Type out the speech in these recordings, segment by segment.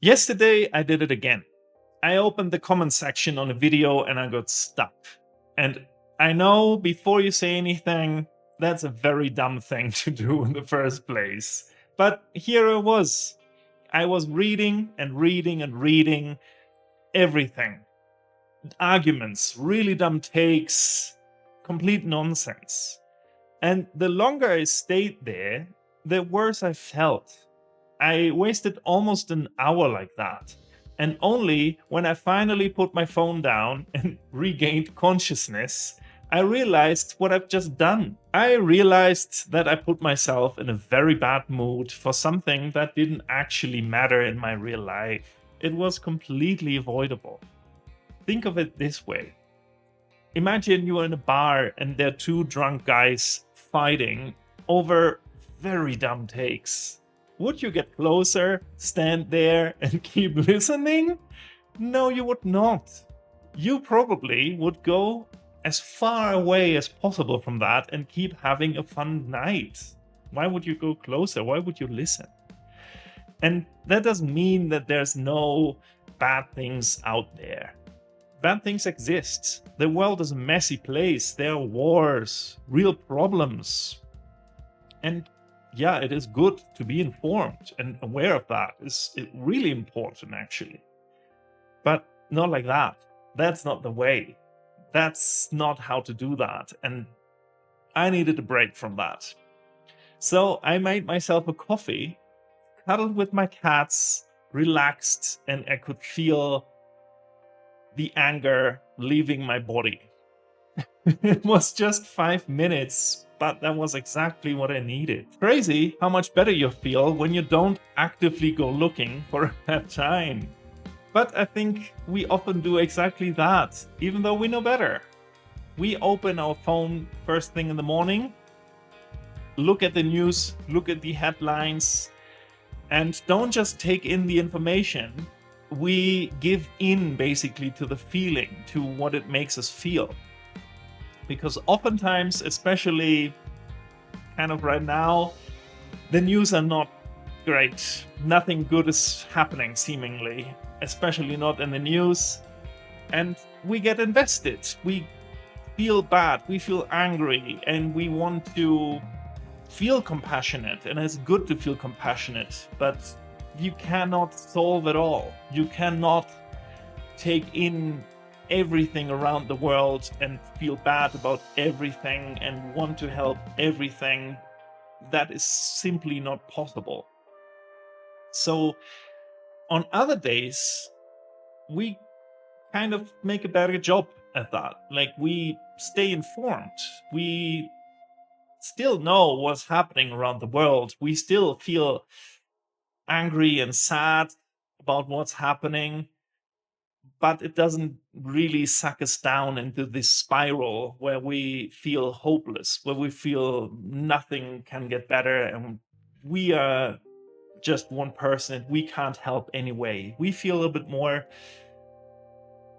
Yesterday, I did it again. I opened the comment section on a video and I got stuck. And I know before you say anything, that's a very dumb thing to do in the first place. But here I was. I was reading and reading and reading everything. Arguments, really dumb takes, complete nonsense. And the longer I stayed there, the worse I felt. I wasted almost an hour like that. And only when I finally put my phone down and regained consciousness, I realized what I've just done. I realized that I put myself in a very bad mood for something that didn't actually matter in my real life. It was completely avoidable. Think of it this way. Imagine you're in a bar and there are two drunk guys fighting over very dumb takes. Would you get closer, stand there, and keep listening? No, you would not. You probably would go as far away as possible from that and keep having a fun night. Why would you go closer? Why would you listen? And that doesn't mean that there's no bad things out there. Bad things exist. The world is a messy place. There are wars, real problems. And yeah, it is good to be informed and aware of that. It's really important, actually. But not like that. That's not the way. That's not how to do that. And I needed a break from that. So I made myself a coffee, cuddled with my cats, relaxed, and I could feel the anger leaving my body. It was just 5 minutes, but that was exactly what I needed. Crazy how much better you feel when you don't actively go looking for a bad time. But I think we often do exactly that, even though we know better. We open our phone first thing in the morning, look at the news, look at the headlines, and don't just take in the information. We give in basically to the feeling, to what it makes us feel. Because oftentimes, especially kind of right now, the news are not great. Nothing good is happening, seemingly, especially not in the news. And we get invested. We feel bad, we feel angry, and we want to feel compassionate. And it's good to feel compassionate, but you cannot solve it all. You cannot take in everything around the world and feel bad about everything and want to help everything. That is simply not possible. So on other days, we kind of make a better job at that. Like, we stay informed. We still know what's happening around the world. We still feel angry and sad about what's happening, but it doesn't really suck us down into this spiral where we feel hopeless, where we feel nothing can get better and we are just one person. We can't help anyway. We feel a little bit more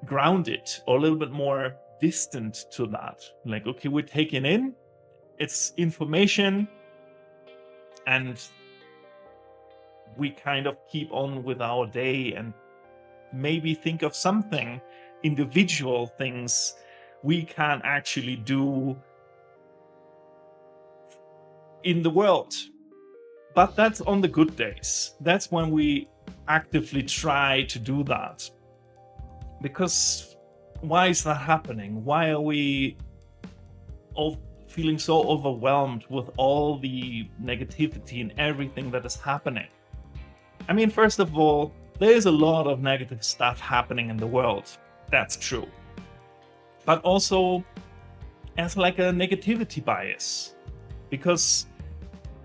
grounded or a little bit more distant to that. Like, okay, we're taking in, it's information, and we kind of keep on with our day and maybe think of something, individual things we can actually do in the world. But that's on the good days. That's when we actively try to do that. Because why is that happening? Why are we all feeling so overwhelmed with all the negativity and everything that is happening? I mean, first of all, there is a lot of negative stuff happening in the world. That's true. But also as like a negativity bias. Because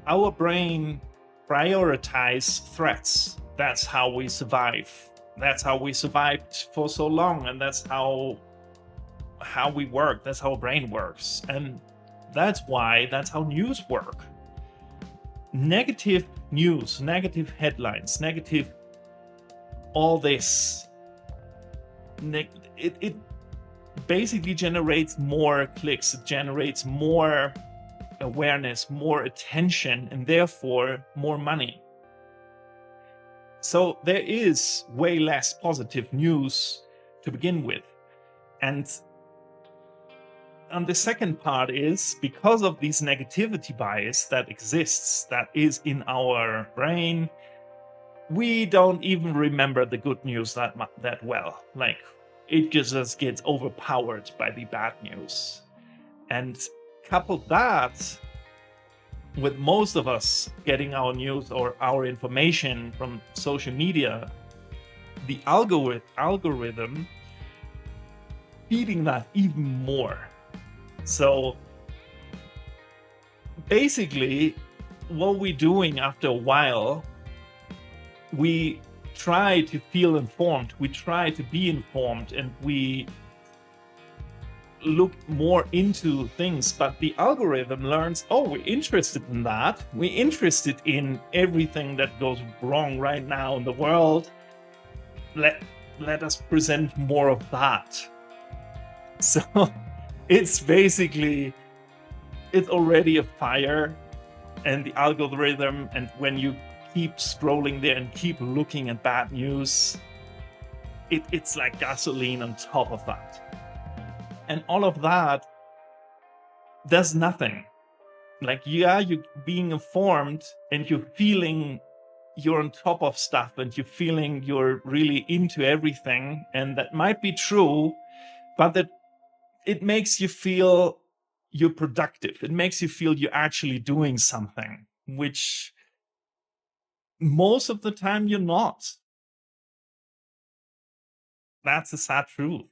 our brain prioritizes threats. That's how we survive. That's how we survived for so long, and that's how we work. That's how our brain works. And that's how news work. Negative news, negative headlines, negative all this, it basically generates more clicks, it generates more awareness, more attention, and therefore more money. So there is way less positive news to begin with. And the second part is because of this negativity bias that exists, that is in our brain, we don't even remember the good news that well. Like, it just gets overpowered by the bad news. And couple that with most of us getting our news or our information from social media, the algorithm feeding that even more. So basically, what we're doing after a while, we try to feel informed, we try to be informed, and we look more into things, but the algorithm learns, oh, we're interested in that. We're interested in everything that goes wrong right now in the world. Let us present more of that. So it's basically, it's already a fire, and the algorithm, and when you keep scrolling there and keep looking at bad news, it's like gasoline on top of that. And all of that does nothing. Like, yeah, you're being informed and you're feeling you're on top of stuff and you're feeling you're really into everything. And that might be true, but that it makes you feel you're productive. It makes you feel you're actually doing something, which most of the time you're not. That's the sad truth.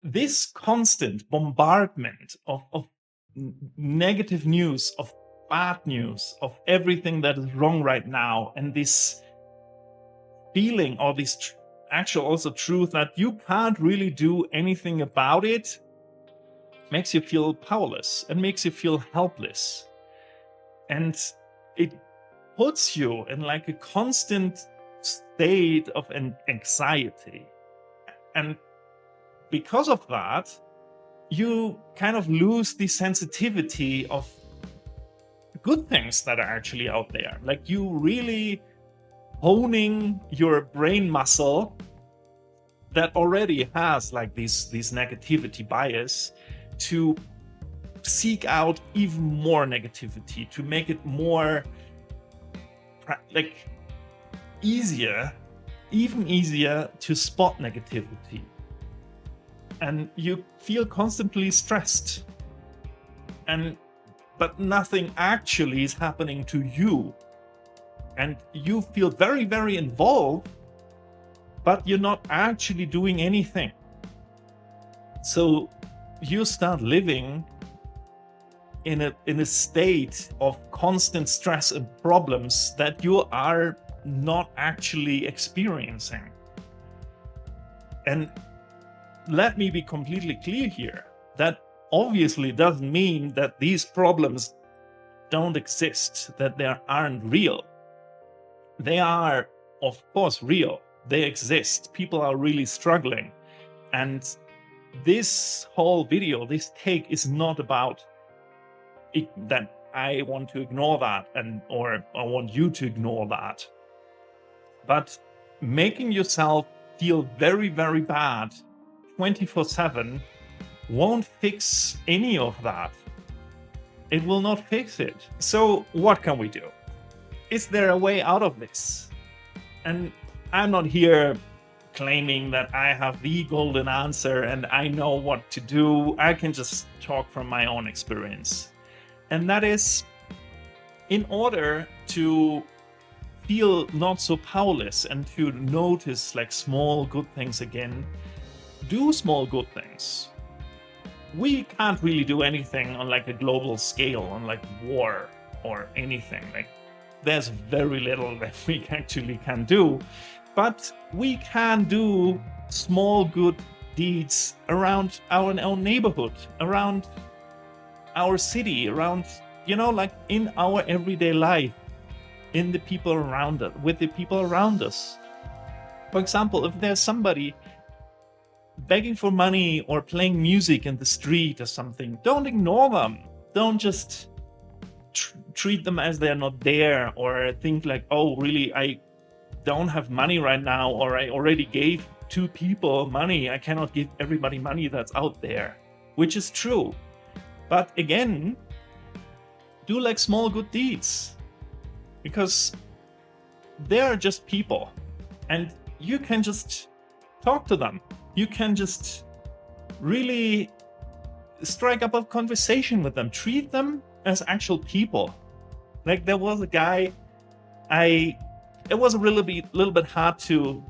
This constant bombardment of negative news, of bad news, of everything that is wrong right now, and this feeling or this actual also truth that you can't really do anything about it, makes you feel powerless and makes you feel helpless. And it puts you in like a constant state of anxiety. And because of that, you kind of lose the sensitivity of good things that are actually out there. Like, you really honing your brain muscle that already has like this negativity bias to seek out even more negativity, to make it more like even easier to spot negativity. And you feel constantly stressed, but nothing actually is happening to you, and you feel very, very involved, but you're not actually doing anything. So you start living in a state of constant stress and problems that you are not actually experiencing. And let me be completely clear here. That obviously doesn't mean that these problems don't exist, that they aren't real. They are, of course, real. They exist. People are really struggling. And this whole video, this take is not about it, that I want to ignore that, or I want you to ignore that. But making yourself feel very, very bad 24/7 won't fix any of that. It will not fix it. So what can we do? Is there a way out of this? And I'm not here claiming that I have the golden answer and I know what to do. I can just talk from my own experience. And that is, in order to feel not so powerless and to notice like small good things again, do small good things. We can't really do anything on like a global scale, on like war or anything. Like, there's very little that we actually can do, but we can do small good deeds around our own neighborhood, around our city, around, like in our everyday life, in the people around us, with the people around us. For example, if there's somebody begging for money or playing music in the street or something, don't ignore them. Don't just treat them as they're not there, or think like, oh, really, don't have money right now, or I already gave 2 people money. I cannot give everybody money that's out there, which is true. But again, do like small good deeds, because they are just people and you can just talk to them. You can just really strike up a conversation with them, treat them as actual people. Like there was a guy, it was a little bit hard to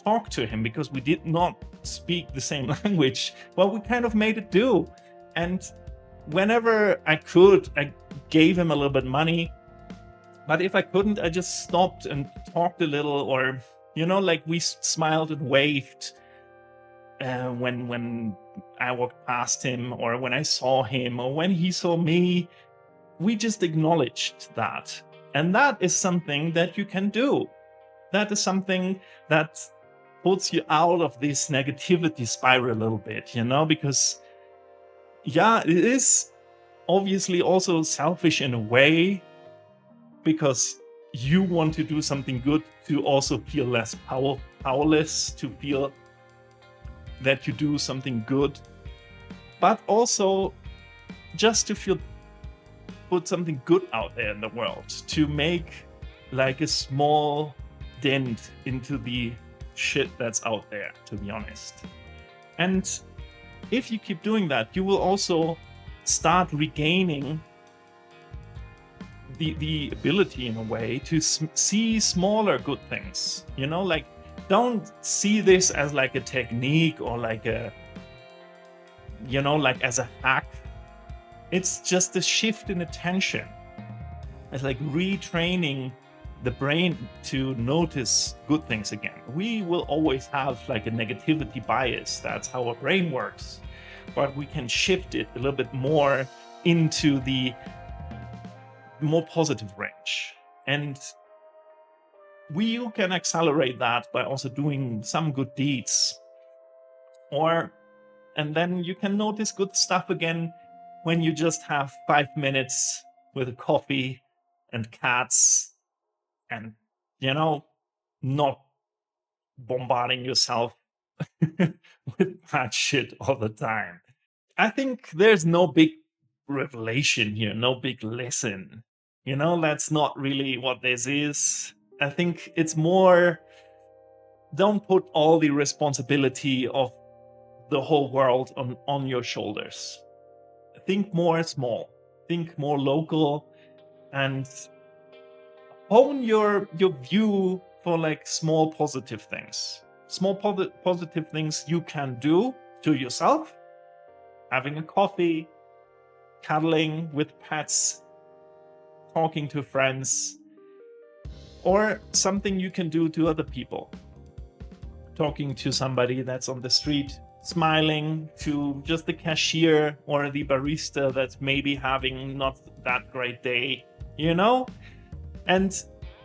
talk to him because we did not speak the same language. Well, we kind of made it do. And whenever I could, I gave him a little bit money. But if I couldn't, I just stopped and talked a little, or, like we smiled and waved when I walked past him, or when I saw him, or when he saw me. We just acknowledged that. And that is something that you can do. That is something that puts you out of this negativity spiral a little bit, because, yeah, it is obviously also selfish in a way, because you want to do something good to also feel less powerless, to feel that you do something good, but also just to put something good out there in the world, to make like a small dent into the shit that's out there, to be honest. And if you keep doing that, you will also start regaining the ability, in a way, to see smaller good things. Like, don't see this as like a technique or like a, like as a hack. It's just a shift in attention. It's like retraining the brain to notice good things again. We will always have like a negativity bias. That's how our brain works. But we can shift it a little bit more into the more positive range. And you can accelerate that by also doing some good deeds. And then you can notice good stuff again when you just have 5 minutes with a coffee and cats and, not bombarding yourself with bad shit all the time. I think there's no big revelation here, no big lesson. That's not really what this is. I think it's more, don't put all the responsibility of the whole world on your shoulders. Think more small, think more local, and hone your view for like small positive things. Small positive things you can do to yourself. Having a coffee, cuddling with pets, talking to friends, or something you can do to other people. Talking to somebody that's on the street, smiling to just the cashier or the barista that's maybe having not that great day, And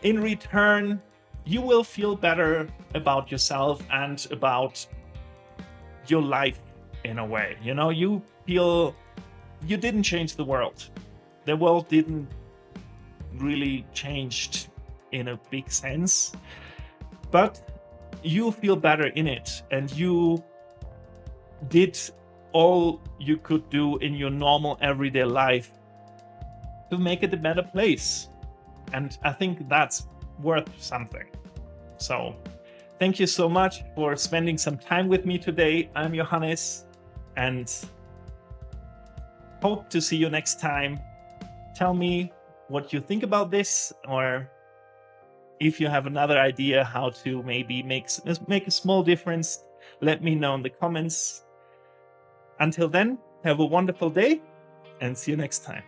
in return, you will feel better about yourself and about your life in a way. You feel you didn't change the world. The world didn't really change in a big sense, but you feel better in it, and you did all you could do in your normal everyday life to make it a better place. And I think that's worth something. So thank you so much for spending some time with me today. I'm Johannes, and hope to see you next time. Tell me what you think about this, or if you have another idea how to maybe make a small difference, let me know in the comments. Until then, have a wonderful day and see you next time.